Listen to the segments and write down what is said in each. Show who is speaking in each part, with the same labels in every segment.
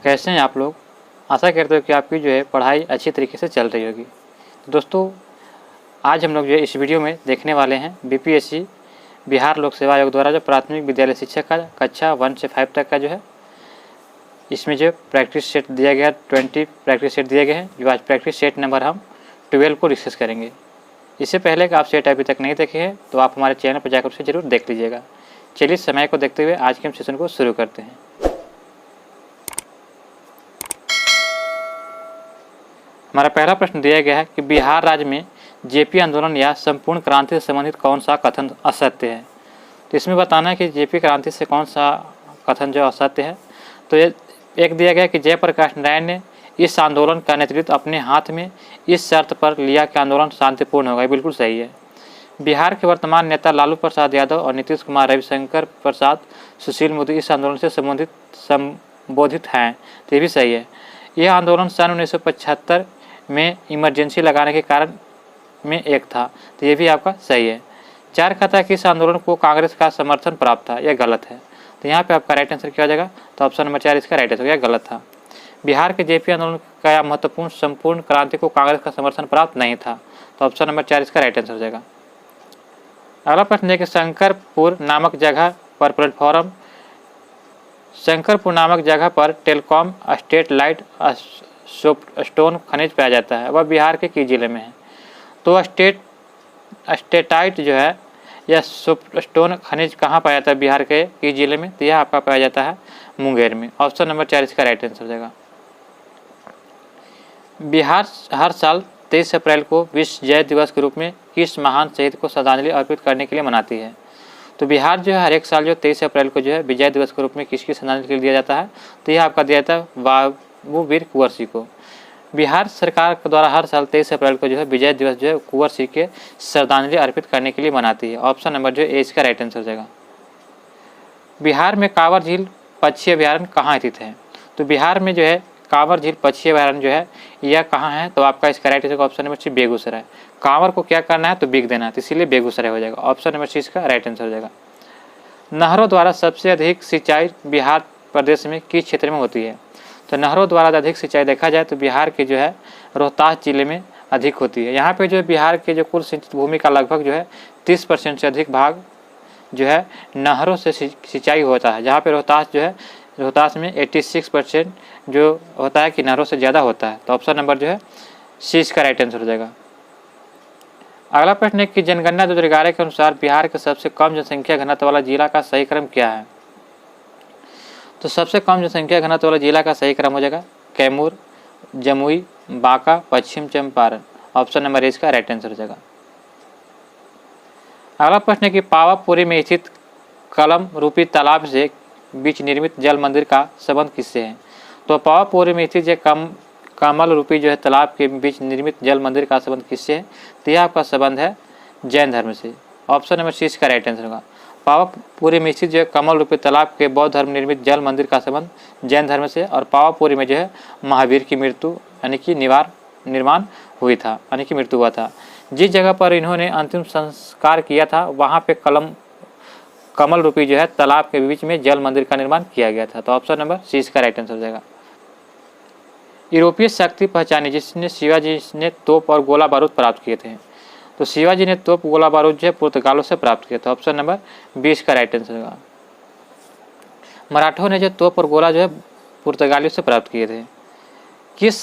Speaker 1: कैसे हैं आप लोग। आशा करते हो कि आपकी जो है पढ़ाई अच्छी तरीके से चल रही होगी। तो दोस्तों, आज हम लोग जो है इस वीडियो में देखने वाले हैं बीपीएससी बिहार लोक सेवा आयोग द्वारा जो प्राथमिक विद्यालय शिक्षक का कक्षा 1 से 5 तक का जो है इसमें जो प्रैक्टिस सेट दिया गया 20 प्रैक्टिस सेट दिए गए हैं। जो आज प्रैक्टिस सेट नंबर हम 12 को डिस्कस करेंगे। इससे पहले कि आप सेट अभी तक नहीं देखे हैं तो आप हमारे चैनल पर जाकर उसे जरूर देख लीजिएगा। चलिए समय को देखते हुए आज के हम सेशन को शुरू करते हैं। हमारा पहला प्रश्न दिया गया है कि बिहार राज्य में जेपी आंदोलन या संपूर्ण क्रांति से संबंधित कौन सा कथन असत्य है। तो इसमें बताना है कि जेपी क्रांति से कौन सा कथन जो असत्य है। तो ये एक दिया गया कि जयप्रकाश नारायण ने इस आंदोलन का नेतृत्व अपने हाथ में इस शर्त पर लिया कि आंदोलन शांतिपूर्ण होगा। बिल्कुल सही है। बिहार के वर्तमान नेता लालू प्रसाद यादव और नीतीश कुमार, रविशंकर प्रसाद, सुशील मोदी इस आंदोलन से संबोधित हैं। तो ये भी सही है। यह आंदोलन सन 1975 में इमरजेंसी लगाने के कारण में एक था। तो ये भी आपका सही है। 4 कहता है कि इस आंदोलन को कांग्रेस का समर्थन प्राप्त था। यह गलत है। तो यहाँ पे आपका राइट आंसर क्या हो जाएगा। तो ऑप्शन नंबर 4 इसका राइट आंसर। यह गलत था। बिहार के जेपी आंदोलन का महत्वपूर्ण संपूर्ण क्रांति को कांग्रेस का समर्थन प्राप्त नहीं था। तो ऑप्शन नंबर 4 इसका राइट आंसर हो जाएगा। अगला प्रश्न है कि शंकरपुर नामक जगह पर टेलीकॉम स्टेट लाइट स्टोन खनिज पाया जाता है। वह बिहार के किस जिले में है। तो स्टेटाइट जो है यह स्टोन खनिज कहाँ पाया जाता है बिहार के किस जिले में। तो यह आपका पाया जाता है मुंगेर में। ऑप्शन नंबर 4 इसका राइट आंसर हो जाएगा। बिहार हर साल 23 अप्रैल को विश्व जय दिवस के रूप में किस महान शहीद को श्रद्धांजलि अर्पित करने के लिए मनाती है। तो बिहार जो है हर एक साल जो 23 अप्रैल को जो है विजय दिवस के रूप में किसकी श्रद्धांजलि के लिए दिया जाता है। तो यह आपका दिया जाता है बाबू वीर कुंवर सिंह को। बिहार सरकार के द्वारा हर साल 23 अप्रैल को जो है विजय दिवस जो है कुंवर सिंह के श्रद्धांजलि अर्पित करने के लिए मनाती है। ऑप्शन नंबर जो है इसका राइट आंसर हो जाएगा। बिहार में कांवर झील पक्षी अभ्यारण्य कहाँ स्थित है। तो बिहार में जो है कांवर झील पक्षी अभ्यारण्य जो है यह कहाँ है। तो आपका इसका right answer option number 6 Begusarai. Kanwar को क्या करना है तो बिग देना है, तो इसीलिए बेगूसराय हो जाएगा। ऑप्शन नंबर 6 इसका राइट आंसर हो जाएगा। नहरों द्वारा सबसे अधिक सिंचाई बिहार प्रदेश में किस क्षेत्र में होती है। तो नहरों द्वारा अधिक सिंचाई देखा जाए तो बिहार के जो है रोहतास जिले में अधिक होती है। यहाँ पे जो है बिहार के जो कुल सिंचित भूमि का लगभग जो है 30% से अधिक भाग जो है नहरों से सिंचाई होता है। जहाँ पे रोहतास में 86% जो होता है कि नहरों से ज़्यादा होता है। तो ऑप्शन नंबर जो है सी इसका राइट आंसर हो जाएगा। अगला प्रश्न है कि जनगणना 2011 के अनुसार बिहार के सबसे कम जनसंख्या घनत्व वाला जिला का सही क्रम क्या है। तो सबसे कम जनसंख्या घनत्व वाला जिला का सही क्रम हो जाएगा कैमूर, जमुई, बांका, पश्चिम चंपारण। ऑप्शन नंबर इसका राइट आंसर हो जाएगा। अगला प्रश्न है कि पावापुरी में स्थित कलम रूपी तालाब से बीच निर्मित जल मंदिर का संबंध किससे है। तो पावापुरी में स्थित कमल रूपी जो है तालाब के बीच निर्मित जल मंदिर का संबंध किससे है। तो यह आपका संबंध है जैन धर्म से। ऑप्शन नंबर 6 का राइट आंसर होगा। पावापुरी में स्थित जो है कमल रूपी तालाब के बौद्ध धर्म निर्मित जल मंदिर का संबंध जैन धर्म से। और पावापुरी में जो है महावीर की मृत्यु यानी कि निर्माण हुई था यानी कि मृत्यु हुआ था। जिस जगह पर इन्होंने अंतिम संस्कार किया था वहाँ पे कमल रूपी जो है तालाब के बीच में जल मंदिर का निर्माण किया गया था। तो ऑप्शन नंबर 6 का राइट आंसर हो जाएगा। यूरोपीय शक्ति पहचानी जिसने शिवाजी ने तोप और गोला बारूद प्राप्त किए थे। तो शिवाजी ने तोप गोला बारूद जो है पुर्तगालों से प्राप्त किया था। ऑप्शन नंबर 20 का राइट आंसर होगा। मराठों ने जो तोप और गोला जो है पुर्तगालियों से प्राप्त किए थे। किस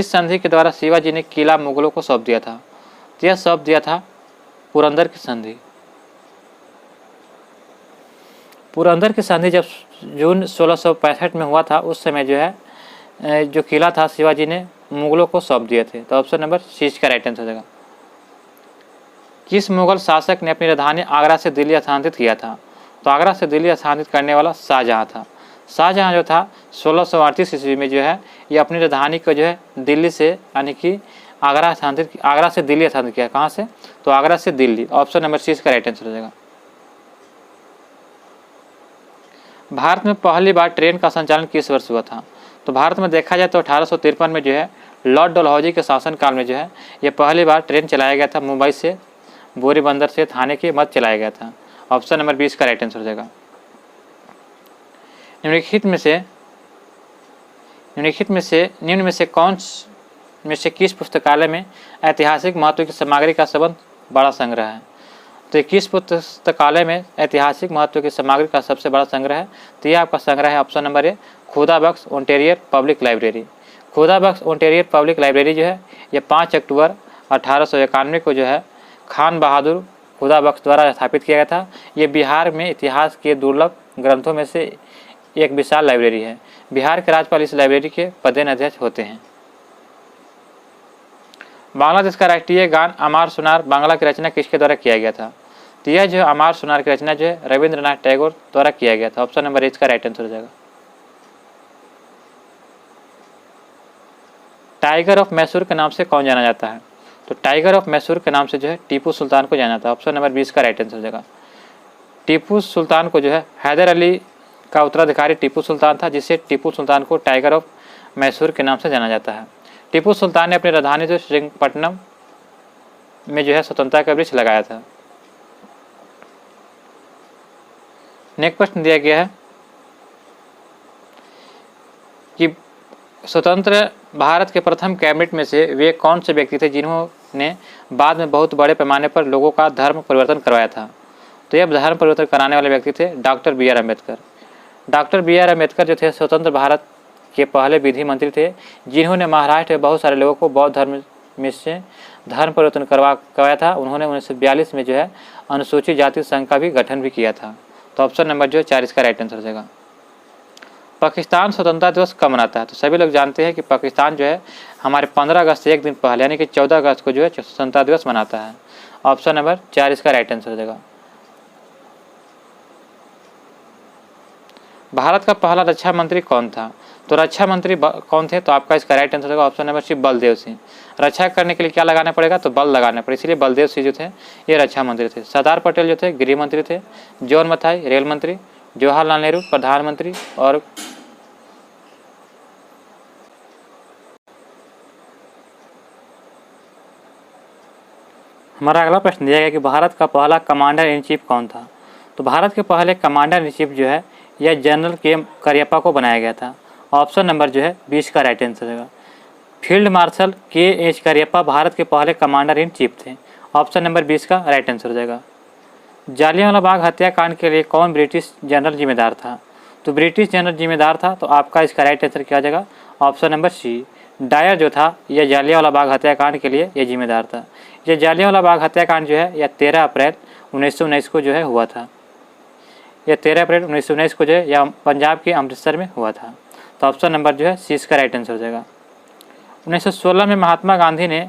Speaker 1: संधि के द्वारा शिवाजी ने किला मुगलों को सौंप दिया था। तो यह सौंप दिया था पुरंदर की संधि। पुरंदर की संधि जब जून 1665 में हुआ था उस समय जो है जो किला था शिवाजी ने मुगलों को सौंप दिए थे। तो ऑप्शन नंबर 6 का राइट आंसर हो जाएगा। किस मुगल शासक ने अपनी राजधानी आगरा से दिल्ली स्थानांतरित किया था। तो आगरा से दिल्ली स्थानांतरित करने वाला शाहजहाँ था। शाहजहाँ जो था 1638 ईस्वी में जो है ये अपनी राजधानी को जो है दिल्ली से यानी कि आगरा से दिल्ली स्थानांतरित किया। कहाँ से। तो आगरा से दिल्ली। ऑप्शन नंबर 6 का राइट आंसर हो जाएगा। भारत में पहली बार ट्रेन का संचालन किस वर्ष हुआ था। तो भारत में देखा जाए तो 1853 में जो है लॉर्ड डलहौजी के शासनकाल में जो है ये पहली बार ट्रेन चलाया गया था। मुंबई से बोरीबंदर से थाने के मध्य चलाया गया था। ऑप्शन नंबर 20 का राइट आंसर हो जाएगा। निम्नलिखित में से निम्न में से किस पुस्तकालय में ऐतिहासिक महत्व की सामग्री का सबसे बड़ा संग्रह है? तो किस पुस्तकालय में ऐतिहासिक महत्व की सामग्री का सबसे बड़ा संग्रह है? तो यह आपका संग्रह है ऑप्शन नंबर ए, खुदा बख्श ओंटारियो पब्लिक लाइब्रेरी। खुदा बख्श ओंटारियो पब्लिक लाइब्रेरी जो है ये 5 अक्टूबर 1891 को जो है खान बहादुर खुदा बख्श द्वारा स्थापित किया गया था। ये बिहार में इतिहास के दुर्लभ ग्रंथों में से एक विशाल लाइब्रेरी है। बिहार के राज्यपाल इस लाइब्रेरी के पदेन अध्यक्ष होते हैं। बांग्लादेश का राष्ट्रीय गान अमार सुनार बांग्ला की रचना किसके द्वारा किया गया था? तो यह जो अमार सुनार की रचना जो है रविंद्रनाथ टैगोर द्वारा किया गया था। ऑप्शन नंबर इसका राइट आंसर हो जाएगा। टाइगर ऑफ मैसूर के नाम से कौन जाना जाता है? तो टाइगर ऑफ मैसूर के नाम से जो है टीपू सुल्तान को जाना जाता है। ऑप्शन नंबर 20 का राइट आंसर हो जाएगा। टीपू सुल्तान को जो है हैदर अली का उत्तराधिकारी टीपू सुल्तान था, जिससे टीपू सुल्तान को टाइगर ऑफ मैसूर के नाम से जाना जाता है। टीपू सुल्तान ने अपनी राजधानी जो श्रीरंगपट्टनम में जो है स्वतंत्रता का वृक्ष लगाया था। नेक्स्ट प्रश्न दिया गया है कि स्वतंत्र भारत के प्रथम कैबिनेट में से वे कौन से व्यक्ति थे जिन्होंने बाद में बहुत बड़े पैमाने पर लोगों का धर्म परिवर्तन करवाया था? तो यह धर्म परिवर्तन कराने वाले व्यक्ति थे doctor B R Ambedkar. Doctor B R Ambedkar जो थे स्वतंत्र भारत के पहले विधि मंत्री थे, जिन्होंने महाराष्ट्र के बहुत सारे लोगों को बौद्ध धर्म में से धर्म परिवर्तन करवाया था। उन्होंने 1942 में जो है अनुसूचित जाति संघ का भी गठन भी किया था। तो ऑप्शन नंबर जो है 4 इसका राइट आंसर हो जाएगा। पाकिस्तान स्वतंत्रता दिवस कब मनाता है? तो सभी लोग जानते हैं कि पाकिस्तान जो है हमारे 15 अगस्त से एक दिन पहले यानी कि 14 अगस्त को जो है स्वतंत्रता दिवस मनाता है। ऑप्शन नंबर 4 इसका राइट आंसर हो जाएगा। भारत का पहला रक्षा मंत्री कौन था? तो रक्षा मंत्री कौन थे? तो आपका इसका राइट आंसर होगा option number C, Baldev Singh. रक्षा करने के लिए क्या लगाना पड़ेगा? तो बल लगाना पड़ेगा, इसलिए बलदेव सिंह जो थे ये रक्षा मंत्री थे। सरदार पटेल जो थे गृह मंत्री थे। जॉन मथाई रेल मंत्री। जवाहरलाल नेहरू प्रधानमंत्री। और हमारा अगला प्रश्न दिया गया कि भारत का पहला कमांडर इन चीफ कौन था? तो भारत के पहले कमांडर इन चीफ जो है यह जनरल के करियप्पा को बनाया गया था। ऑप्शन नंबर जो है 20 का राइट आंसर होगा। फील्ड मार्शल के एच करियप्पा भारत के पहले कमांडर इन चीफ थे। ऑप्शन नंबर 20 का राइट आंसर हो जाएगा। जालियांवाला बाग हत्याकांड के लिए कौन ब्रिटिश जनरल जिम्मेदार था? तो ब्रिटिश जनरल जिम्मेदार था। तो आपका इसका राइट आंसर क्या हो जाएगा? ऑप्शन नंबर सी, डायर जो था यह जालियांवाला बाग हत्याकांड के लिए यह जिम्मेदार था। यह जालियांवाला बाग हत्याकांड जो है यह 13 अप्रैल 1919 को जो है हुआ था। यह 13 अप्रैल 1919 को जो है यह पंजाब के अमृतसर में हुआ था। तो ऑप्शन नंबर जो है सी इसका राइट आंसर हो जाएगा। 1916 में महात्मा गांधी ने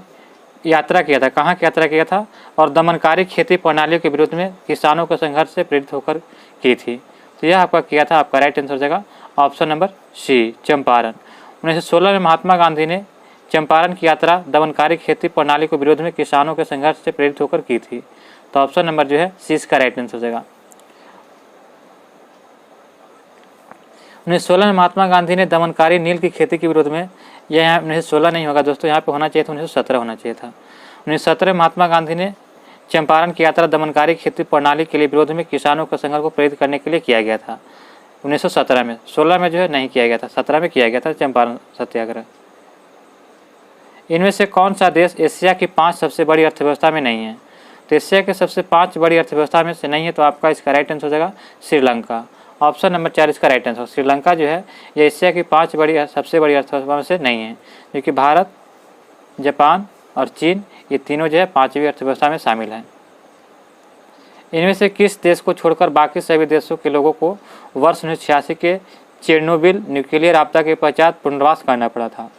Speaker 1: यात्रा किया था। कहाँ की यात्रा किया था? और दमनकारी खेती प्रणालियों के विरुद्ध में किसानों के संघर्ष से प्रेरित होकर की थी। तो यह आपका किया था। आपका राइट आंसर हो जाएगा ऑप्शन नंबर सी, चंपारण। 1916 में महात्मा गांधी ने चंपारण की यात्रा दमनकारी खेती प्रणाली के विरोध में किसानों के संघर्ष से प्रेरित होकर की थी। तो ऑप्शन नंबर जो है सी इसका राइट आंसर हो जाएगा। 1916 में महात्मा गांधी ने दमनकारी नील की खेती के विरोध में, यह यहाँ 1916 नहीं होगा दोस्तों, यहाँ पे होना चाहिए था 1917 होना चाहिए था। 1917 में महात्मा गांधी ने चंपारण की यात्रा दमनकारी खेती प्रणाली के लिए विरोध में किसानों के संघर्ष को प्रेरित करने के लिए किया गया था 1917 में। 16 में जो है नहीं किया गया था, 17 में किया गया था चंपारण सत्याग्रह। इनमें से कौन सा देश एशिया की 5 सबसे बड़ी अर्थव्यवस्था में नहीं है? तो एशिया के सबसे 5 बड़ी अर्थव्यवस्था में से नहीं है। तो आपका इसका राइट आंसर हो जाएगा श्रीलंका। ऑप्शन नंबर 4 इसका राइट आंसर। श्रीलंका जो है ये एशिया की 5 सबसे बड़ी अर्थव्यवस्था में से नहीं है, क्योंकि भारत, जापान और चीन ये तीनों जो है 5वीं अर्थव्यवस्था में शामिल हैं। इनमें से किस देश को छोड़कर बाकी सभी देशों के लोगों को वर्ष 1986 के चेरनोबिल न्यूक्लियर आपदा के पश्चात पुनर्वास करना पड़ा था?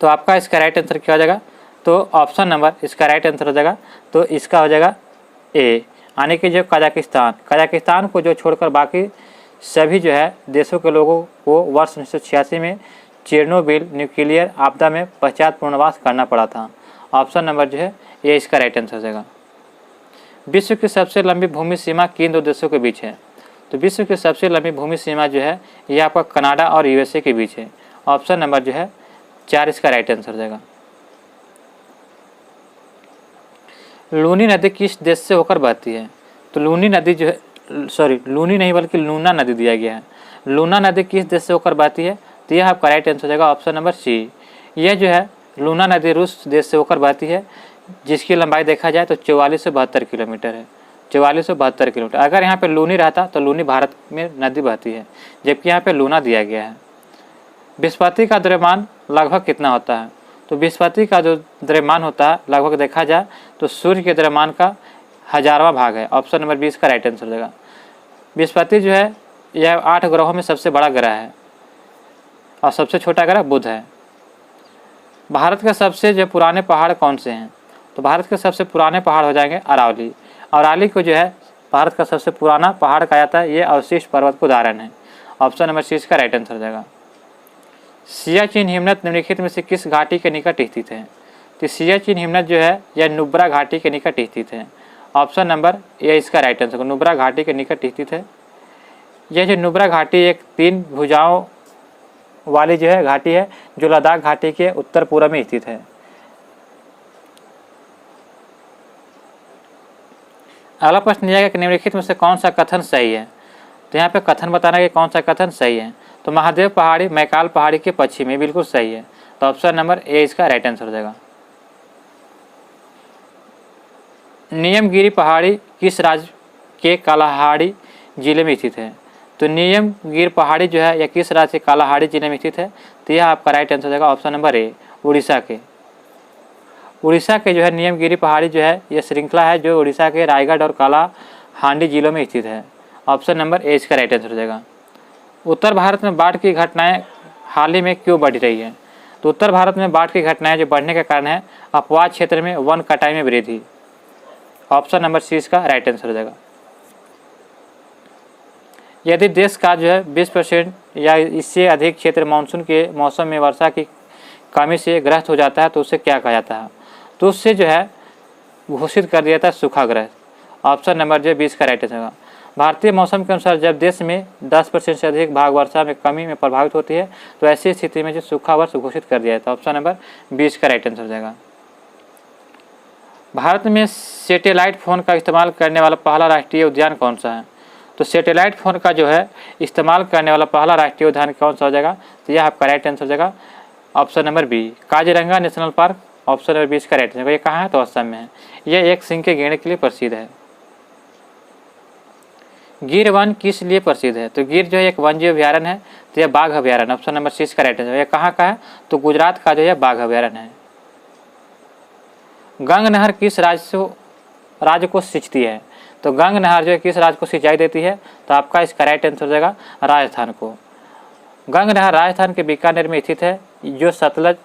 Speaker 1: तो आपका इसका राइट आंसर क्या हो जाएगा? तो ऑप्शन नंबर इसका राइट आंसर हो जाएगा। तो इसका हो जाएगा ए, यानी कि जो कजाकिस्तान को जो छोड़कर बाकी सभी जो है देशों के लोगों को वर्ष 1986 में चेरनोबिल न्यूक्लियर आपदा में पश्चात पुनर्वास करना पड़ा था। ऑप्शन नंबर जो है ये इसका राइट आंसर हो जाएगा। विश्व की सबसे लंबी भूमि सीमा किन 2 देशों के बीच है? तो विश्व की सबसे लंबी भूमि सीमा जो है ये आपका कनाडा और यूएसए के बीच है। ऑप्शन नंबर जो है 4 इसका राइट आंसर हो जाएगा। लूनी नदी किस देश से होकर बहती है? तो लूनी नदी जो है लूनी नहीं बल्कि लूना नदी दिया गया है। लूना नदी किस देश से होकर बहती है? तो यह आपका राइट आंसर हो जाएगा ऑप्शन नंबर सी। यह जो है लूना नदी रूस देश से होकर बहती है, जिसकी लंबाई देखा जाए तो 4472 किलोमीटर है। 4472 किलोमीटर। अगर यहाँ पे लूनी रहता तो लूनी भारत में नदी बहती है, जबकि यहाँ पे लूना दिया गया है। बृहस्पति का द्रव्यमान लगभग कितना होता है? तो बृहस्पति का जो द्रव्यमान होता है लगभग देखा जाए तो सूर्य के द्रव्यमान का 1000वां भाग है। ऑप्शन नंबर 20 का राइट आंसर हो जाएगा। बृहस्पति जो है यह 8 ग्रहों में सबसे बड़ा ग्रह है और सबसे छोटा ग्रह बुध है। भारत के सबसे जो पुराने पहाड़ कौन से हैं? तो भारत के सबसे पुराने पहाड़ हो जाएंगे अरावली। अरावली को जो है भारत का सबसे पुराना पहाड़ कहा जाता है। ये अवशिष्ट पर्वत का उदाहरण है। ऑप्शन नंबर सी इसका राइट आंसर हो जाएगा। सियाचिन हिमनद निम्नलिखित में से किस घाटी के निकट स्थित है? तो सियाचिन हिमनद जो है यह नुब्रा घाटी के निकट स्थित है। ऑप्शन नंबर ए इसका राइट आंसर होगा। नुब्रा घाटी के निकट स्थित है। यह जो नुब्रा घाटी एक 3 भुजाओं वाली जो है घाटी है, जो लद्दाख घाटी के उत्तर पूर्व में स्थित है। अगला प्रश्न यह है कि निम्नलिखित में से कौन सा कथन सही है? तो यहाँ पे कथन बताना है कि कौन सा कथन सही है। तो महादेव पहाड़ी मैकाल पहाड़ी के पश्चिम में, बिल्कुल सही है। तो ऑप्शन नंबर ए इसका राइट आंसर हो जाएगा। नियमगिरी पहाड़ी किस राज्य के कालाहाड़ी जिले में स्थित है? तो नियमगिरी पहाड़ी जो है यह किस राज्य के कालाहाड़ी जिले में स्थित है? तो यह आपका राइट आंसर हो जाएगा ऑप्शन नंबर ए, उड़ीसा के। उड़ीसा के जो है नियमगिरी पहाड़ी जो है यह श्रृंखला है जो उड़ीसा के रायगढ़ और कालाहांडी जिलों में स्थित है। ऑप्शन नंबर ए इसका राइट आंसर हो जाएगा। उत्तर भारत में बाढ़ की घटनाएं हाल ही में क्यों बढ़ रही है? तो उत्तर भारत में बाढ़ की घटनाएं जो बढ़ने का कारण है अपवाद क्षेत्र में वन कटाई में वृद्धि। ऑप्शन नंबर सी इसका राइट आंसर हो जाएगा। यदि देश का जो है 20% या इससे अधिक क्षेत्र मानसून के मौसम में वर्षा की कमी से ग्रस्त हो जाता है तो उसे क्या कहा जाता है? तो उससे जो है घोषित कर दिया जाता है सूखाग्रस्त। ऑप्शन नंबर जो 20 का राइट आंसर होगा। भारतीय मौसम के अनुसार जब देश में 10% से अधिक भाग वर्षा में कमी में प्रभावित होती है तो ऐसी स्थिति में जो सूखा वर्ष घोषित कर दिया जाता है। ऑप्शन नंबर 20 का राइट आंसर हो जाएगा। भारत में सैटेलाइट फ़ोन का इस्तेमाल करने वाला पहला राष्ट्रीय उद्यान कौन सा है? तो सैटेलाइट फ़ोन का जो है इस्तेमाल करने वाला पहला राष्ट्रीय उद्यान कौन सा हो जाएगा? तो यह आपका राइट आंसर हो जाएगा option number B, Kaziranga national park. Option number 20 का राइट आंसर। ये कहाँ है? तो असम में है। यह एक सिंह के गेंडे के लिए प्रसिद्ध है। गिर वन किस लिए प्रसिद्ध है? तो गिर जो है एक वन्य अभ्यारण्य है, तो यह बाघ अभ्यारण्य। ऑप्शन नंबर 6 का राइट आंसर। यह कहाँ का है? तो गुजरात का जो है बाघ अभ्यारण्य है। गंग नहर किस राज्य को सिंचती है? तो गंग नहर जो है किस राज्य को सिंचाई देती है? तो आपका इसका राइट आंसर हो जाएगा राजस्थान को। गंग नहर राजस्थान के बीकानेर में स्थित है, जो सतलज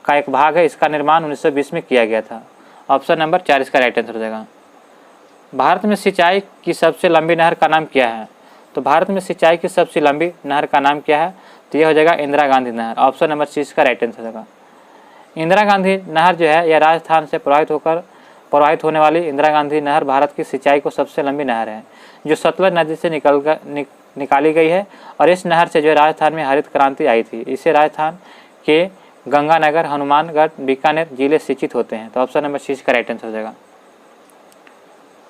Speaker 1: का एक भाग है। इसका निर्माण 1920 में किया गया था। ऑप्शन नंबर 4 इसका राइट आंसर हो जाएगा। भारत में सिंचाई की सबसे लंबी नहर का नाम क्या है? तो भारत में सिंचाई की सबसे लंबी नहर का नाम क्या है? तो यह हो जाएगा इंदिरा गांधी नहर। ऑप्शन नंबर 6 का राइट आंसर हो जाएगा। इंदिरा गांधी नहर जो है यह राजस्थान से प्रवाहित होने वाली इंदिरा गांधी नहर भारत की सिंचाई को सबसे लंबी नहर है, जो सतलज नदी से निकाली गई है। और इस नहर से जो है राजस्थान में हरित क्रांति आई थी। इससे राजस्थान के गंगानगर, हनुमानगढ़, बीकानेर जिले सिंचित होते हैं। तो ऑप्शन नंबर 6 का राइट आंसर हो जाएगा।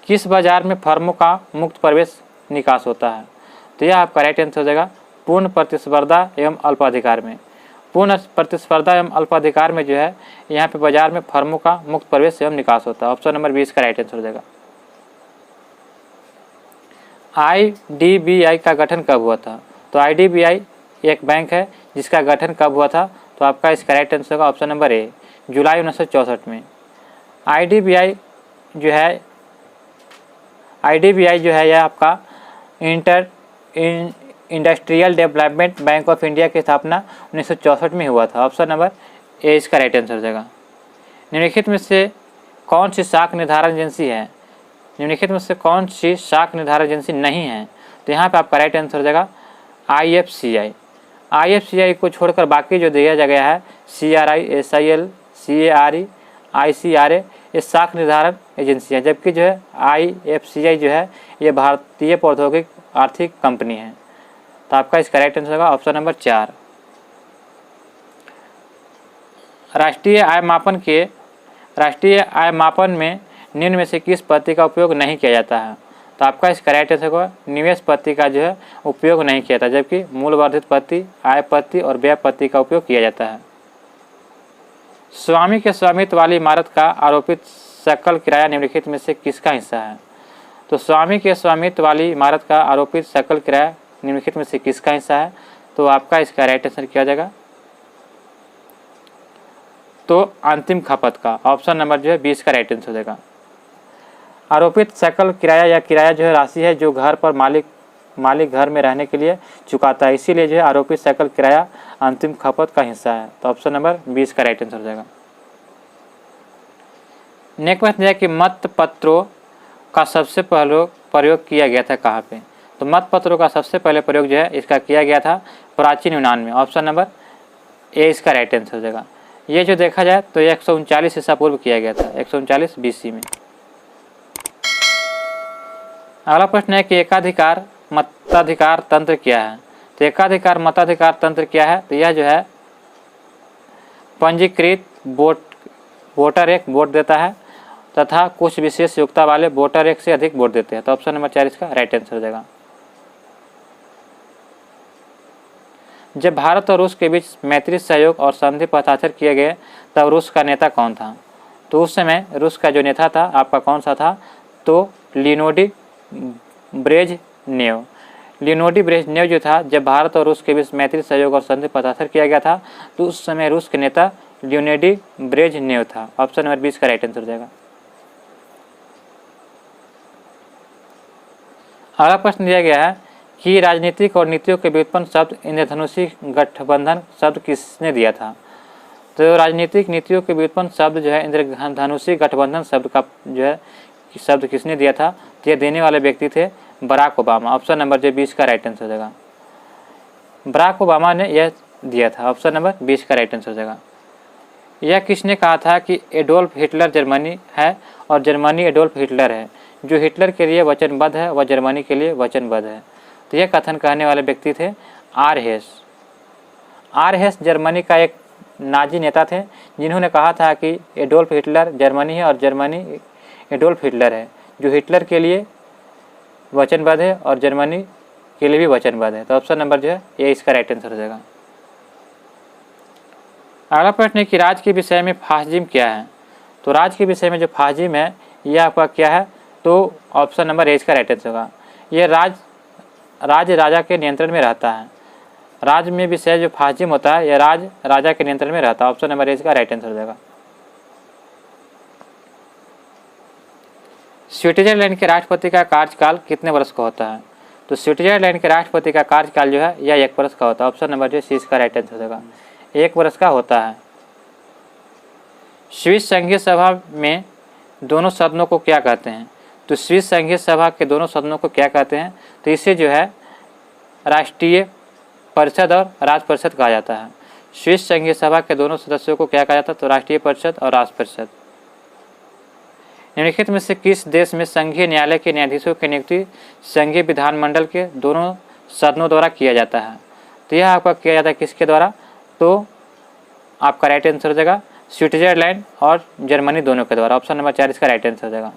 Speaker 1: किस बाजार में फर्मों का मुक्त प्रवेश निकास होता है? तो यह आपका राइट आंसर हो जाएगा पूर्ण प्रतिस्पर्धा एवं अल्पाधिकार में। पूर्ण प्रतिस्पर्धा एवं अल्पाधिकार में जो है यहाँ पे बाजार में फर्मों का मुक्त प्रवेश एवं निकास होता है। ऑप्शन नंबर 20 का राइट आंसर हो जाएगा। IDBI का गठन कब हुआ था? तो IDBI एक बैंक है जिसका गठन कब हुआ था? तो आपका इसका राइट आंसर होगा ऑप्शन नंबर ए, जुलाई 1964 में। IDBI जो है यह आपका industrial development bank of India की स्थापना 1964 में हुआ था। ऑप्शन नंबर ए इसका राइट आंसर हो जाएगा। निम्नलिखित में से कौन सी शाख निर्धारण एजेंसी है? निम्नलिखित में से कौन सी शाख निर्धारण एजेंसी नहीं है? तो यहाँ पे आपका राइट आंसर हो जाएगा IFCI। IFCI को छोड़कर बाकी जो दिया गया है CRI, SIL, CARE, ICRA ये शाख निर्धारण एजेंसी है, जबकि जो है IFCI जो है ये भारतीय प्रौद्योगिक आर्थिक कंपनी है। तो आपका इसका राइट आंसर होगा ऑप्शन नंबर 4। राष्ट्रीय आय मापन में निम्न में से किस पद्धति का उपयोग नहीं किया जाता है? तो आपका इस करेक्ट आंसर को निवेश पत्ति का जो है उपयोग नहीं किया था, जबकि मूल वर्धित पत्ति, आय पत्ति और व्यय पत्ति का उपयोग किया जाता है। स्वामी के स्वामित्व वाली इमारत का आरोपित सकल किराया निम्नलिखित में से किसका हिस्सा है? तो स्वामी के स्वामित्व वाली इमारत का आरोपित सकल किराया निम्नलिखित में से किसका हिस्सा है? तो आपका इसका राइट आंसर क्या हो जाएगा? तो अंतिम खपत का, ऑप्शन नंबर जो है 20 का राइट आंसर हो जाएगा। आरोपित सकल किराया या किराया जो है राशि है जो घर पर मालिक घर में रहने के लिए चुकाता है, इसीलिए जो है आरोपित सकल किराया अंतिम खपत का हिस्सा है। तो ऑप्शन नंबर 20 का राइट आंसर हो जाएगा। नेक्स्ट क्वेश्चन है कि मत पत्रों का सबसे पहले प्रयोग किया गया था कहाँ पे? तो मत पत्रों का सबसे पहले प्रयोग जो है इसका किया गया था प्राचीन यूनान में। ऑप्शन नंबर ए इसका राइट आंसर हो जाएगा। ये जो देखा जाए तो 139 ईसा पूर्व किया गया था, 139 BC में। अगला प्रश्न है कि एकाधिकार मताधिकार तंत्र क्या है? तो एकाधिकार मताधिकार तंत्र क्या है? तो यह जो है पंजीकृत वोटर एक वोट देता है तथा कुछ विशेष योग्यता वाले वोटर एक से अधिक वोट देते हैं। तो ऑप्शन नंबर 4 इसका राइट आंसर हो जाएगा। जब भारत और रूस के बीच मैत्री सहयोग और संधि पर हस्ताक्षर किए गए तब रूस का नेता कौन था? तो उस समय रूस का जो नेता था आपका कौन सा था? तो लियोनिड ब्रेजनेव। लियोनिड ब्रेजनेव जो था, जब भारत और रूस के बीच मैत्री सहयोग और संधि पर हस्ताक्षर किया गया था तो उस समय रूस के नेता लियोनिड ब्रेजनेव था। ऑप्शन नंबर 20 का राइट आंसर हो जाएगा। अगला प्रश्न दिया गया है कि राजनीतिक और नीतियों के व्युत्पन्न शब्द इंद्रधनुषी गठबंधन शब्द किसने दिया था? तो राजनीतिक नीतियों के व्युत्पन्न शब्द जो है इंद्रधनुषी गठबंधन शब्द का जो है शब्द किसने दिया था? तो यह देने वाले व्यक्ति थे बराक ओबामा। ऑप्शन नंबर जो 20 का राइट आंसर हो जाएगा। बराक ओबामा ने यह दिया था। ऑप्शन नंबर 20 का राइट आंसर हो जाएगा। यह किसने कहा था कि एडोल्फ हिटलर जर्मनी है और जर्मनी एडोल्फ हिटलर है? जो हिटलर के लिए वचनबद्ध है वह जर्मनी के लिए वचनबद्ध है। तो यह कथन कहने वाले व्यक्ति थे आर हेस। आर हेस जर्मनी का एक नाजी नेता थे जिन्होंने कहा था कि एडोल्फ हिटलर जर्मनी है और जर्मनी एडोल्फ हिटलर है, जो हिटलर के लिए वचनबद्ध है और जर्मनी के लिए भी वचनबद्ध है। तो ऑप्शन नंबर जो है ये इसका राइट आंसर हो जाएगा। अगला प्रश्न है कि राज्य के विषय में फासिज्म क्या है? तो राज्य के विषय में जो फासिज्म है यह आपका क्या है? तो ऑप्शन नंबर ए इसका राइट आंसर होगा। यह राज्य राजा के नियंत्रण में रहता है। राज्य में विषय जो फासिज्म होता है यह राजा के नियंत्रण में रहता है। ऑप्शन नंबर ए इसका राइट आंसर हो जाएगा। स्विट्जरलैंड के राष्ट्रपति का कार्यकाल कितने वर्ष का होता है? तो स्विट्जरलैंड के राष्ट्रपति का कार्यकाल जो है यह 1 वर्ष का होता है। ऑप्शन नंबर जो सी इसका राइट आंसर हो जाएगा। 1 वर्ष का होता है। स्विस संघीय सभा में दोनों सदनों को क्या कहते हैं? तो स्विस संघीय सभा के दोनों सदनों को क्या कहते हैं? तो इसे जो है राष्ट्रीय परिषद और राज्य परिषद कहा जाता है। स्विस संघीय सभा के दोनों सदस्यों को क्या कहा जाता है? तो राष्ट्रीय परिषद और राज्य परिषद। निम्नलिखित में से किस देश में संघीय न्यायालय के न्यायाधीशों की नियुक्ति संघीय विधानमंडल के दोनों सदनों द्वारा किया जाता है? तो यह आपका किया जाता है किसके द्वारा? तो आपका राइट आंसर हो जाएगा स्विट्जरलैंड और जर्मनी दोनों के द्वारा। ऑप्शन नंबर 4 इसका राइट आंसर हो जाएगा।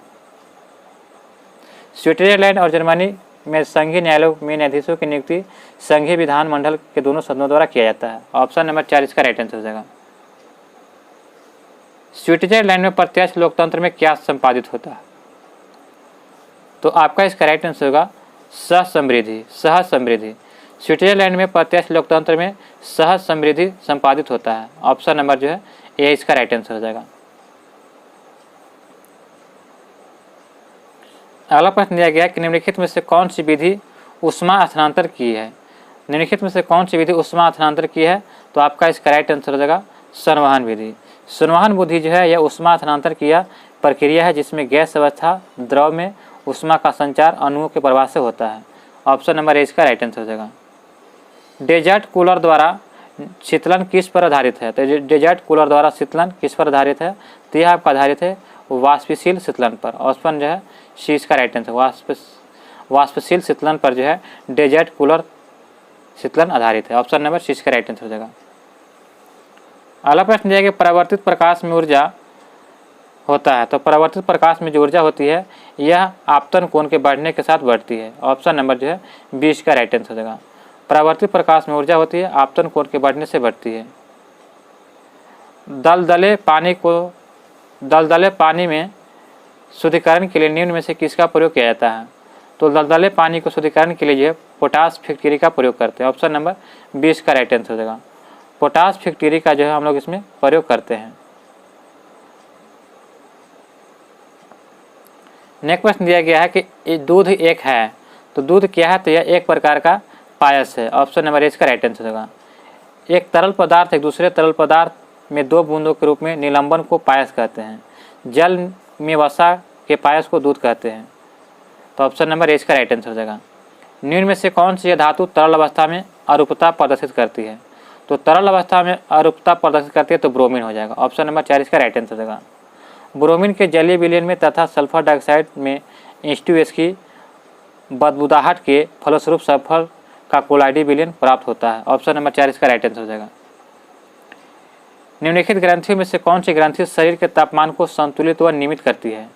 Speaker 1: स्विट्जरलैंड और जर्मनी में संघीय न्यायालयों में न्यायाधीशों की नियुक्ति संघीय विधानमंडल के दोनों सदनों द्वारा किया जाता है। ऑप्शन नंबर 4 इसका राइट आंसर हो जाएगा। स्विट्जरलैंड में प्रत्यक्ष लोकतंत्र में क्या संपादित होता है? तो आपका इसका राइट आंसर होगा सह समृद्धि। स्विट्जरलैंड में प्रत्यक्ष लोकतंत्र में सहज समृद्धि संपादित होता है। ऑप्शन नंबर जो है ये इसका राइट आंसर हो जाएगा। अगला प्रश्न दिया गया कि निम्नलिखित में से कौन सी विधि ऊष्मा स्थानांतर की है? निम्नलिखित में से कौन सी विधि ऊष्मा स्थानांतर की है? तो आपका इसका राइट आंसर हो जाएगा संवहन विधि। संवहन विधि जो है यह ऊष्मा स्थानांतर की प्रक्रिया है जिसमें गैस अवस्था द्रव में ऊष्मा का संचार अणुओं के प्रवाह से होता है। ऑप्शन नंबर ए इसका राइट आंसर हो जाएगा। डेजर्ट कूलर द्वारा शीतलन किस पर आधारित है? तो डेजर्ट कूलर द्वारा शीतलन किस पर आधारित है? तो यह आपका आधारित है वाष्पशील शीतलन पर। ऑप्शन जो है सी इसका राइट आंसर। वाष्पशील शीतलन पर जो है डेजर्ट कूलर शीतलन आधारित है। ऑप्शन नंबर सी इसका राइट आंसर हो जाएगा। अगला प्रश्न दिया कि परावर्तित प्रकाश में ऊर्जा होता है। तो परावर्तित प्रकाश में जो ऊर्जा होती है यह आपतन कोण के बढ़ने के साथ बढ़ती है। ऑप्शन नंबर जो है 20 का राइट आंसर हो जाएगा। परावर्तित प्रकाश में ऊर्जा होती है आपतन कोण के बढ़ने से बढ़ती है। दलदले पानी में शुद्धिकरण के लिए निम्न में से किसका प्रयोग किया जाता है? तो दलदले पानी को शुद्धिकरण के लिए जो है पोटाश फैक्ट्री का प्रयोग करते हैं। ऑप्शन नंबर 20 का राइट आंसर हो जाएगा। पोटाश फैक्ट्री का जो है हम लोग इसमें प्रयोग करते हैं। नेक्स्ट प्रश्न दिया गया है कि दूध एक है, तो दूध क्या है? तो यह एक प्रकार का पायस है। ऑप्शन नंबर इसका राइट आंसर होगा। एक तरल पदार्थ एक दूसरे तरल पदार्थ में 2 बूंदों के रूप में निलंबन को पायस कहते हैं। जल में वसा के पायस को दूध कहते हैं। तो ऑप्शन नंबर इसका राइट आंसर हो जाएगा। निम्न में से कौन सी धातु तरल अवस्था में अरूपता प्रदर्शित करती है? तो तरल अवस्था में अरूपता प्रदर्शित करती है तो ब्रोमीन हो जाएगा। ऑप्शन नंबर 4 इसका राइट आंसर हो जाएगा। ब्रोमीन के जलीय विलयन में तथा सल्फर डाइऑक्साइड में H2S की बदबूदाहट के फलस्वरूप सल्फर का कोलाइडी विलयन प्राप्त होता है। ऑप्शन नंबर 4 इसका राइट आंसर हो जाएगा। निम्नलिखित ग्रंथियों में से कौन सी ग्रंथि शरीर के तापमान को संतुलित व नियमित करती है?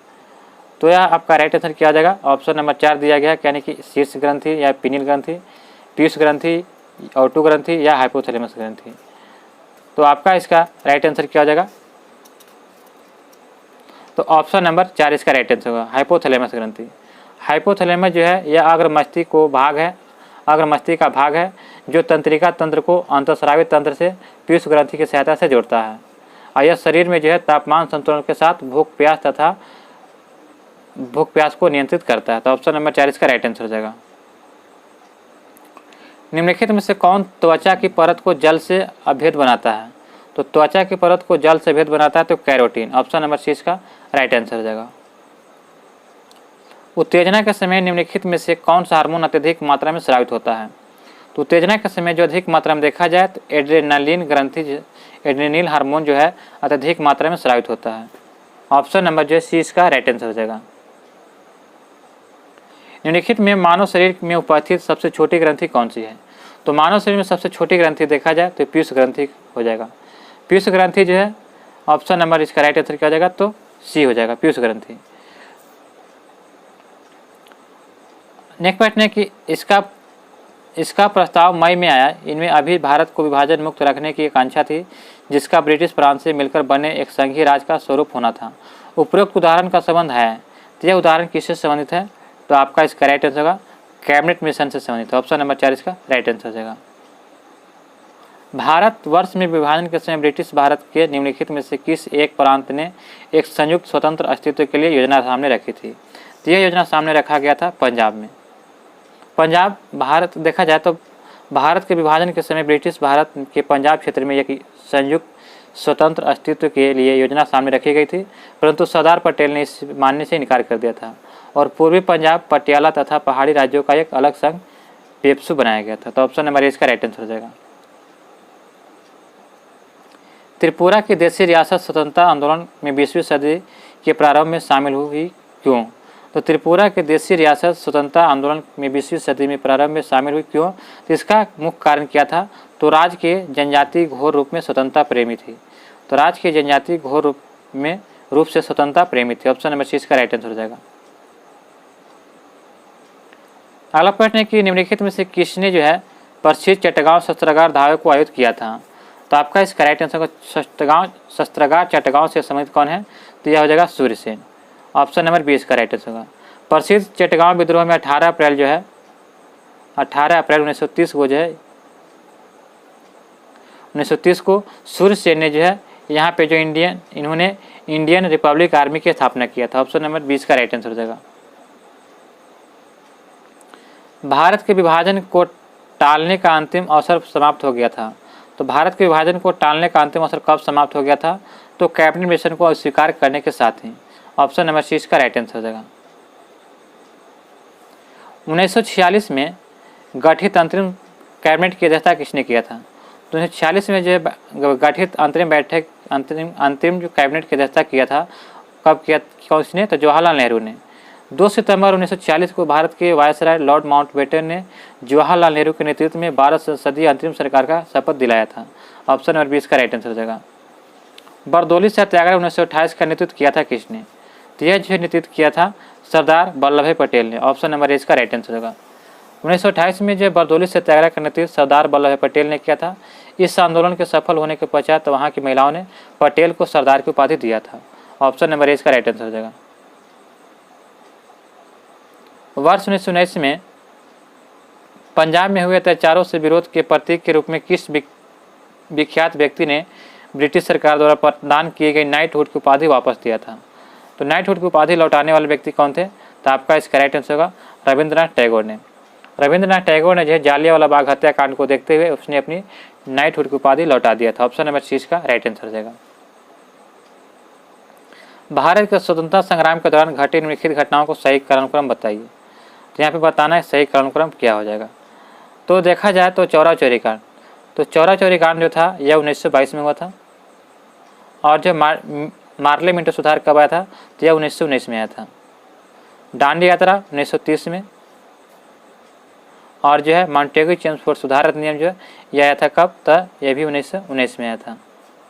Speaker 1: तो यह आपका राइट आंसर क्या हो जाएगा? ऑप्शन नंबर 4 दिया गया है, यानी कि शीर्ष ग्रंथि या पिनियल ग्रंथि, पीयूष ग्रंथि, ऑटो ग्रंथि या हाइपोथैलेमस ग्रंथि। तो आपका इसका राइट आंसर क्या हो जाएगा? तो ऑप्शन नंबर 4 इसका राइट आंसर होगा, हाइपोथैलेमस ग्रंथि। हाइपोथैलेमस जो है यह अग्रमस्तिष्क को भाग है, अग्रमस्तिष्क का भाग है जो तंत्रिका तंत्र को अंतःस्रावी तंत्र से पीयूष ग्रंथि की सहायता से जोड़ता है और यह शरीर में जो है तापमान संतुलन के साथ भूख प्यास को नियंत्रित करता है। तो ऑप्शन नंबर 4 इसका राइट आंसर हो जाएगा। निम्नलिखित में से कौन त्वचा की परत को जल से अभेद बनाता है? तो त्वचा की परत को जल से भेद बनाता है तो कैरोटीन। ऑप्शन नंबर 6 का राइट आंसर हो जाएगा। उत्तेजना के समय निम्नलिखित में से कौन सा हार्मोन अत्यधिक मात्रा में स्रावित होता है? तो उत्तेजना के समय जो अधिक मात्रा में देखा जाए तो एड्रेनालिन ग्रंथि एड्रेनिल हार्मोन जो है अत्यधिक मात्रा में स्रावित होता है। ऑप्शन नंबर जो है C इसका राइट आंसर हो जाएगा। निम्नलिखित में मानव शरीर में उपस्थित सबसे छोटी ग्रंथि कौन सी है? तो मानव शरीर में सबसे छोटी ग्रंथि देखा जाए तो पीयूष ग्रंथि हो जाएगा। पीयूष ग्रंथि जो है ऑप्शन नंबर इसका राइट आंसर क्या हो जाएगा? तो C हो जाएगा, पीयूष ग्रंथि। नेक्स्ट प्रश्न है कि इसका प्रस्ताव मई में आया। इनमें अभी भारत को विभाजन मुक्त रखने की आकांक्षा थी जिसका ब्रिटिश फ्रांस से मिलकर बने एक संघीय राज्य का स्वरूप होना था। उपरोक्त उदाहरण का संबंध है, तो यह उदाहरण किससे संबंधित है? तो आपका इसका राइट आंसर होगा कैबिनेट मिशन से संबंधित। ऑप्शन नंबर 4 इसका राइट आंसर हो जाएगा। भारतवर्ष में विभाजन के समय ब्रिटिश भारत के निम्नलिखित में से किस एक प्रांत ने एक संयुक्त स्वतंत्र अस्तित्व के लिए योजना सामने रखी थी? तो यह योजना सामने रखा गया था पंजाब में। पंजाब भारत देखा जाए तो भारत के विभाजन के समय ब्रिटिश भारत के पंजाब क्षेत्र में एक संयुक्त स्वतंत्र अस्तित्व के लिए योजना सामने रखी गई थी, परंतु सरदार पटेल ने इस मानने से इनकार कर दिया था और पूर्वी पंजाब, पटियाला तथा पहाड़ी राज्यों का एक अलग संघ पेप्सू बनाया गया था। तो ऑप्शन नंबर इसका राइट आंसर हो जाएगा। त्रिपुरा की देशी रियासत स्वतंत्रता आंदोलन में 20वीं सदी के प्रारंभ में शामिल हुई क्यों? तो त्रिपुरा के देशी रियासत स्वतंत्रता आंदोलन में 20वीं सदी में प्रारंभ में शामिल हुई क्यों? तो इसका मुख्य कारण क्या था? तो राज्य के जनजाति घोर रूप में स्वतंत्रता प्रेमी थी। तो राज्य के जनजाति घोर रूप से स्वतंत्रता प्रेमी थी। ऑप्शन नंबर 6 का राइट आंसर हो जाएगा। अगला प्रश्न है कि निम्नलिखित में से किसने जो है प्रसिद्ध चट्टगांव शस्त्रागार धावे को आयोजित किया था? तो आपका इसका राइट आंसर शस्त्रागार चट्टगांव से संबंधित कौन है? तो यह हो जाएगा सूर्यसेन। ऑप्शन नंबर 20 का राइट आंसर होगा। प्रसिद्ध चट्टगांव विद्रोह में 18 अप्रैल 1930 को जो है 1930 को सूर्यसेन ने जो है यहाँ पे जो इन्होंने इंडियन रिपब्लिक आर्मी की स्थापना किया था। ऑप्शन नंबर 20 का राइट आंसर हो जाएगा। भारत के विभाजन को टालने का अंतिम अवसर समाप्त हो गया था। तो भारत के विभाजन को टालने का अंतिम अवसर कब समाप्त हो गया था? तो कैबिनेट मिशन को अस्वीकार करने के साथ ही। ऑप्शन नंबर 6 का राइट आंसर हो जाएगा। 1946 में गठित अंतरिम कैबिनेट की अध्यक्षता किसने किया था? तो 1946 में जो है गठित अंतरिम जो कैबिनेट की अध्यक्षता किया था कब किया? किसने? तो जवाहरलाल नेहरू ने। 2 सितंबर 1946 को भारत के वायसराय लॉर्ड माउंटबेटन ने जवाहरलाल नेहरू के नेतृत्व में 12 संसदीय अंतरिम सरकार का शपथ दिलाया था। ऑप्शन नंबर 20 का राइट आंसर हो जाएगा। बरदौली सत्याग्रह 1928 का नेतृत्व किया था किसने? तो यह जो नेतृत्व किया था सरदार वल्लभ भाई पटेल ने। ऑप्शन नंबर ए इसका राइट आंसर होगा। 1928 में जो बरदौली सत्याग्रह का नेतृत्व सरदार वल्लभ भाई पटेल ने किया था। इस आंदोलन के सफल होने के पश्चात वहाँ की महिलाओं ने पटेल को सरदार की उपाधि दिया था। ऑप्शन नंबर ए इसका राइट आंसर हो जाएगा। वर्ष 1919 में पंजाब में हुए अत्याचारों से विरोध के प्रतीक के रूप में किस विख्यात व्यक्ति ने ब्रिटिश सरकार द्वारा प्रदान किए गए नाइटहुड की उपाधि वापस दिया था? तो नाइटहुड की उपाधि लौटाने वाले व्यक्ति कौन थे? तो आपका इसका राइट आंसर होगा रविंद्रनाथ टैगोर ने। रविंद्रनाथ टैगोर ने जो है जालियांवाला बाग हत्याकांड को देखते हुए उसने अपनी नाइटहुड की उपाधि लौटा दिया था। ऑप्शन नंबर सी इसका राइट आंसर हो जाएगा। भारत के स्वतंत्रता संग्राम के दौरान घटे निम्नलिखित घटनाओं को सही क्रमक्रम बताइए। तो यहाँ पे बताना है सही क्रमक्रम क्या हो जाएगा। तो देखा जाए तो चौरा चौरी कांड, तो चौरा चौरी कांड जो था यह 1922 में हुआ था। और जो मार्ले मिंटो सुधार कब आया था? तो यह 1919 में आया था। दांडी यात्रा 1930 में। और जो है मॉन्टेग्यू चेम्सफोर्ड सुधार अधिनियम जो है यह आया था कब? तो यह भी 1919 में आया था।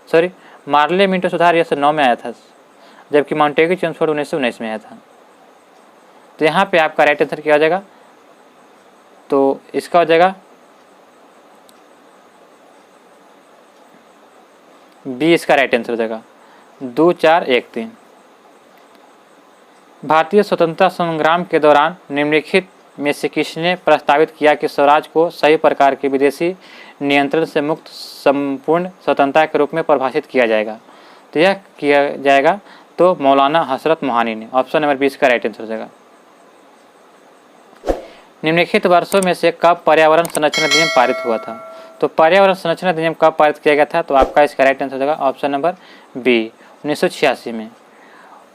Speaker 1: सॉरी, मार्ले मिंटो सुधार यह 9 में आया था, जबकि मॉन्टेग्यू चेम्सफोर्ड 1919 में आया था। तो यहाँ पे आपका राइट आंसर क्या हो जाएगा? तो इसका हो जाएगा बी इसका राइट आंसर हो जाएगा। 2, 4, 1, 3। भारतीय स्वतंत्रता संग्राम के दौरान निम्नलिखित में से किसने प्रस्तावित किया कि स्वराज को सभी प्रकार के विदेशी नियंत्रण से मुक्त संपूर्ण स्वतंत्रता के रूप में परिभाषित किया जाएगा? तो यह किया जाएगा तो मौलाना हसरत मोहानी ने। ऑप्शन नंबर 20 का राइट आंसर हो जाएगा। निम्नलिखित वर्षों में से कब पर्यावरण संरक्षण अधिनियम पारित हुआ था? तो पर्यावरण संरक्षण अधिनियम कब पारित किया गया था? तो आपका इसका राइट आंसर हो जाएगा ऑप्शन नंबर बी 1986 में।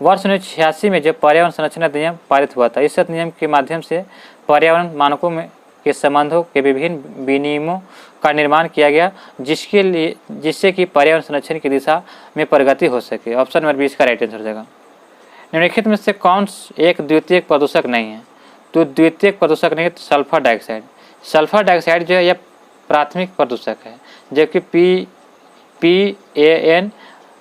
Speaker 1: वर्ष 1986 में जब पर्यावरण संरक्षण अधिनियम पारित हुआ था, इस अधिनियम के माध्यम से पर्यावरण मानकों में के संबंधों के विभिन्न विनियमों का निर्माण किया गया, जिससे कि पर्यावरण संरक्षण की दिशा में प्रगति हो सके। ऑप्शन नंबर 20 का राइट आंसर हो जाएगा। निम्नलिखित में से कौन एक द्वितीयक प्रदूषक नहीं है? तो द्वितीयक प्रदूषक नहीं है तो सल्फर डाइऑक्साइड। सल्फर डाइऑक्साइड जो है यह प्राथमिक प्रदूषक है, जबकि PAN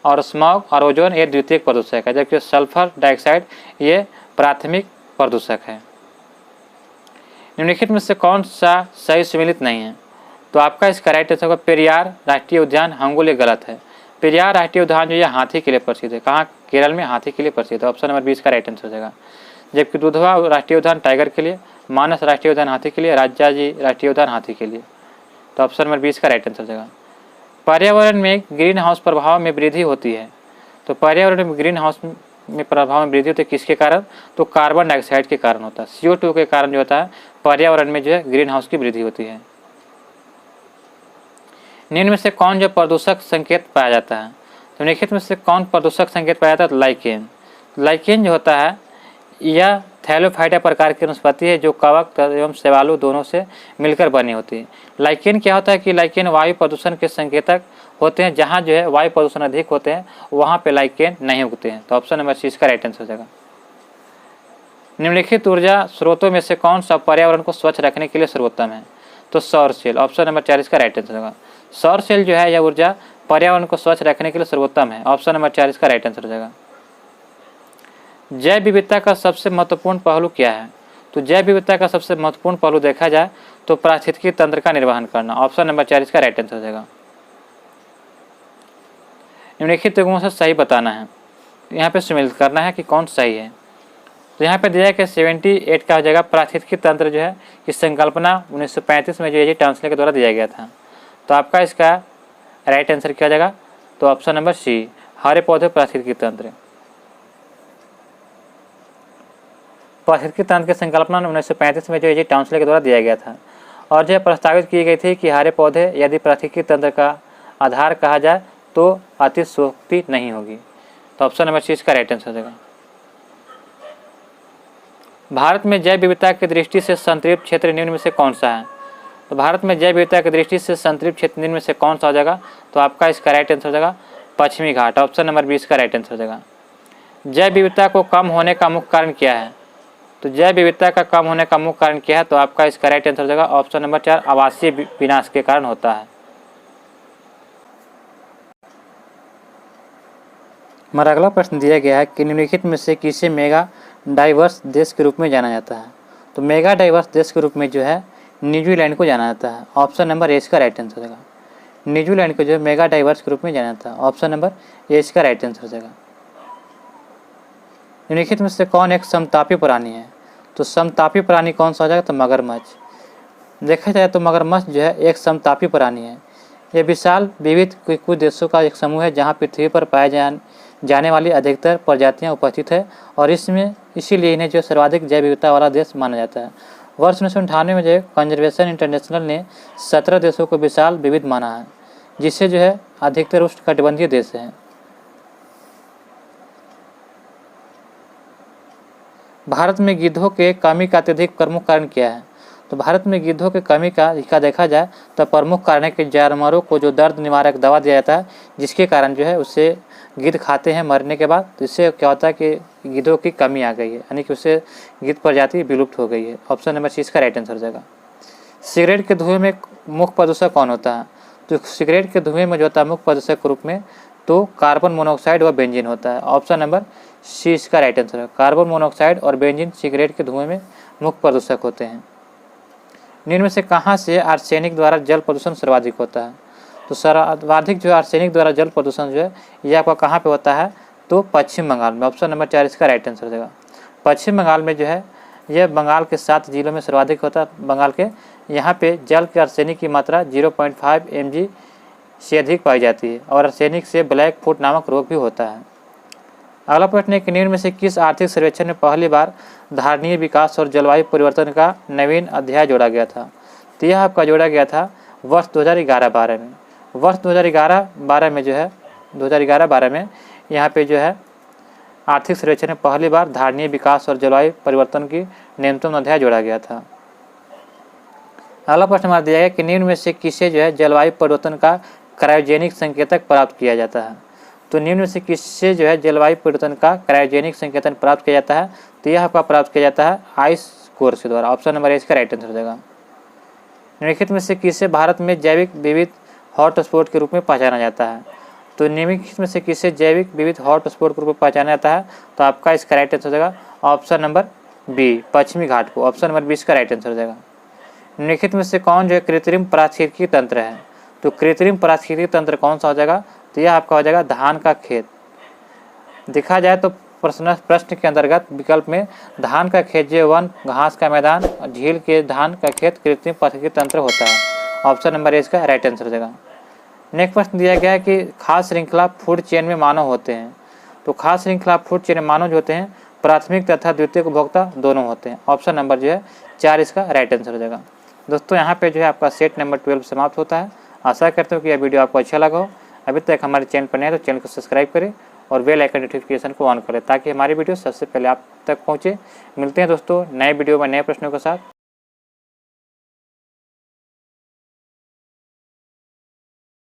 Speaker 1: और स्मॉग और ओजोन ये द्वितीयक प्रदूषक है, जबकि सल्फर डाइऑक्साइड ये प्राथमिक प्रदूषक है। निम्नलिखित में से कौन सा सही सुमेलित नहीं है? तो आपका इसका राइट आंसर होगा पेरियार राष्ट्रीय उद्यान हंगुल। ये गलत है। पेरियार राष्ट्रीय उद्यान जो है हाथी के लिए प्रसिद्ध है। कहाँ? केरल में हाथी के लिए प्रसिद्ध है। ऑप्शन नंबर 20 का राइट आंसर हो जाएगा। जबकि दुधवा राष्ट्रीय उद्यान टाइगर के लिए, मानस राष्ट्रीय उद्यान हाथी के लिए, राजाजी राष्ट्रीय उद्यान हाथी के लिए। तो ऑप्शन नंबर 20 का राइट आंसर हो जाएगा। पर्यावरण में ग्रीन हाउस प्रभाव में वृद्धि होती है। तो पर्यावरण में ग्रीन हाउस में प्रभाव में वृद्धि होती है किसके कारण? तो कार्बन डाइऑक्साइड के कारण होता है। CO2 के कारण जो होता है पर्यावरण में जो है ग्रीन हाउस की वृद्धि होती है। निम्न में से कौन जो प्रदूषक संकेत पाया जाता है? तो निम्नलिखित में से कौन प्रदूषक संकेत पाया जाता है? तो लाइकेन। लाइकेन जो होता है यह थैलोफाइटा प्रकार की वनस्पति है जो कवक एवं शैवालु दोनों से मिलकर बनी होती है। लाइकेन क्या होता है कि लाइकेन वायु प्रदूषण के संकेतक होते हैं। जहाँ जो है वायु प्रदूषण अधिक होते हैं वहाँ पे लाइकेन नहीं उगते हैं। तो ऑप्शन नंबर सी इसका राइट आंसर हो जाएगा। निम्नलिखित ऊर्जा स्रोतों में से कौन सा पर्यावरण को स्वच्छ रखने के लिए सर्वोत्तम है? तो सौर सेल। ऑप्शन नंबर 4 इसका राइट आंसर होगा। सौर सेल जो है यह ऊर्जा पर्यावरण को स्वच्छ रखने के लिए सर्वोत्तम है। ऑप्शन नंबर 4 इसका राइट आंसर हो जाएगा। जैव विविधता का सबसे महत्वपूर्ण पहलू क्या है? तो जैव विविधता का सबसे महत्वपूर्ण पहलू देखा जाए तो पारिस्थितिकी तंत्र का निर्वहन करना। ऑप्शन नंबर 4 इसका राइट आंसर हो जाएगा। निम्नलिखित युग्मों से सही बताना है। तो यहाँ पे सम्मिलित करना है कि कौन सही है। तो यहाँ पे दिया है कि 78 का हो जाएगा। पारिस्थितिकी तंत्र जो है इस संकल्पना 1935 में जो है टांसले के द्वारा दिया गया था। तो आपका इसका राइट आंसर क्या हो जाएगा? तो ऑप्शन नंबर सी हरे पौधे पारिस्थितिकी तंत्र। पारिस्थितिकी तंत्र की संकल्पना 1935 में जो है टाउनशिल के द्वारा दिया गया था और जो प्रस्तावित की गई थी कि हरे पौधे यदि पारिस्थितिकी तंत्र का आधार कहा जाए तो अतिशयोक्ति नहीं होगी। तो ऑप्शन नंबर सी इसका राइट आंसर हो जाएगा। भारत में जैव विविधता की दृष्टि से संतृप्त क्षेत्र निम्न में से कौन सा है? तो भारत में जैव विविधता की दृष्टि से संतृप्त क्षेत्र निम्न में से कौन सा हो जाएगा? तो आपका इसका राइट आंसर हो जाएगा पश्चिमी घाट। ऑप्शन नंबर 20 का राइट आंसर हो जाएगा। जैव विविधता को कम होने का मुख्य कारण क्या है? तो जैव विविधता का कम होने का मुख्य कारण क्या है? तो आपका इसका राइट आंसर हो जाएगा ऑप्शन नंबर 4 आवासीय विनाश के कारण होता है। हमारा अगला प्रश्न दिया गया है कि निम्नलिखित में से किसे मेगा डाइवर्स देश के रूप में जाना जाता है। तो मेगा डाइवर्स देश के रूप में जो है न्यूजीलैंड को जाना जाता है। ऑप्शन नंबर ए इसका राइट आंसर होगा। न्यूजीलैंड को जो है मेगा डाइवर्स के रूप में जाना जाता है। ऑप्शन नंबर ए इसका राइट आंसर हो जाएगा। निम्नलिखित में से कौन एक समतापी प्राणी है। तो समतापी प्राणी कौन सा हो जाएगा, तो मगरमच्छ। देखा जाए तो मगरमच्छ जो है एक समतापी प्राणी है। यह विशाल विविध कुछ देशों का एक समूह है जहाँ पृथ्वी पर पाए जाने वाली अधिकतर प्रजातियाँ उपस्थित है और इसीलिए इन्हें जो सर्वाधिक जैव विविधता वाला देश माना जाता है। वर्ष 1998 में जो कंजर्वेशन इंटरनेशनल ने 17 देशों को विशाल विविध माना है, जिससे जो है अधिकतर उष्णकटिबंधीय देश हैं। भारत में गिद्धों के कमी का अत्यधिक प्रमुख कारण क्या है। तो भारत में गिद्धों के कमी का देखा जाए तो प्रमुख कारण है कि जानवरों को जो दर्द निवारक दवा दिया जाता है, जिसके कारण जो है उससे गिद्ध खाते हैं मरने के बाद, तो इससे क्या होता है कि गिद्धों की कमी आ गई है, यानी कि उससे गिद्ध प्रजाति विलुप्त हो गई है। ऑप्शन नंबर सी इसका राइट आंसर हो जाएगा। सिगरेट के धुएं में मुख्य प्रदूषक कौन होता है। तो सिगरेट के धुएं में जो होता है मुख्य प्रदूषक के रूप में तो कार्बन मोनोऑक्साइड व बेंजीन होता है। ऑप्शन नंबर सी इसका राइट आंसर है। कार्बन मोनोऑक्साइड और बेंजीन सिगरेट के धुएं में मुख्य प्रदूषक होते हैं। निम्न में से कहाँ से आर्सेनिक द्वारा जल प्रदूषण सर्वाधिक होता है। तो सर्वाधिक जो आर्सेनिक द्वारा जल प्रदूषण जो है ये आपका कहाँ पे होता है, तो पश्चिम बंगाल में। ऑप्शन नंबर 4 इसका राइट आंसर हो जाएगा। पश्चिम बंगाल में जो है यह बंगाल के 7 जिलों में सर्वाधिक होता है। बंगाल के यहाँ पे जल के आर्सेनिक की मात्रा 0.5 mg से अधिक पाई जाती है और आर्सेनिक से ब्लैक फुट नामक रोग भी होता है। अगला प्रश्न है कि निम्न में से किस आर्थिक सर्वेक्षण में पहली बार धारणीय विकास और जलवायु परिवर्तन का नवीन अध्याय जोड़ा गया था। तो यह आपका जोड़ा गया था वर्ष 2011-12 में। वर्ष 2011-12 में जो है 2011-12 में यहाँ पे जो है आर्थिक सर्वेक्षण में पहली बार धारणीय विकास और जलवायु परिवर्तन की न्यूनतम अध्याय जोड़ा गया था। अगला प्रश्न हमारा दिया गया कि निम्न में से किसे जो है जलवायु परिवर्तन का क्रायोजेनिक संकेतक प्राप्त किया जाता है। तो निम्न में से किससे जो है जलवायु परिवर्तन का क्रायोजेनिक संकेतन प्राप्त किया जाता है। तो यह आपका प्राप्त किया जाता है आइस कोर के द्वारा। ऑप्शन नंबर ए इसका राइट आंसर हो जाएगा। निम्नलिखित में से किसे भारत में जैविक विविध हॉटस्पॉट के रूप में पहचाना जाता है। तो निम्नलिखित में से किसे जैविक विविध हॉटस्पॉट के रूप में पहचाना जाता है, तो आपका इसका राइट आंसर हो जाएगा ऑप्शन नंबर बी पश्चिमी घाट को। ऑप्शन नंबर 20 का राइट आंसर हो जाएगा। निम्नलिखित में से कौन जो है कृत्रिम पारिस्थितिकी तंत्र है। तो कृत्रिम पारिस्थितिकी तंत्र कौन सा हो जाएगा, तो यह आपका हो जाएगा धान का खेत। देखा जाए तो प्रश्न के अंतर्गत विकल्प में धान का खेत जो वन घास का मैदान झील के धान का खेत कृत्रिम पारिस्थितिकी तंत्र होता है। ऑप्शन नंबर ए इसका राइट आंसर हो जाएगा। नेक्स्ट प्रश्न दिया गया है कि खास श्रृंखला फूड चेन में मानव होते हैं। तो खास श्रृंखला फूड चेन में मानव जो होते हैं प्राथमिक तथा द्वितीयक उपभोक्ता दोनों होते हैं। ऑप्शन नंबर जो है 4 इसका राइट आंसर हो जाएगा। दोस्तों यहाँ पे जो है आपका सेट नंबर 12 समाप्त होता है। आशा करते हो कि यह वीडियो आपको अच्छा लगा हो। अभी तक हमारे चैनल पर नए तो चैनल को सब्सक्राइब करें और बेल आइकन नोटिफिकेशन को ऑन करें ताकि हमारी वीडियो सबसे पहले आप तक पहुँचे। मिलते हैं दोस्तों नए वीडियो में नए प्रश्नों के साथ।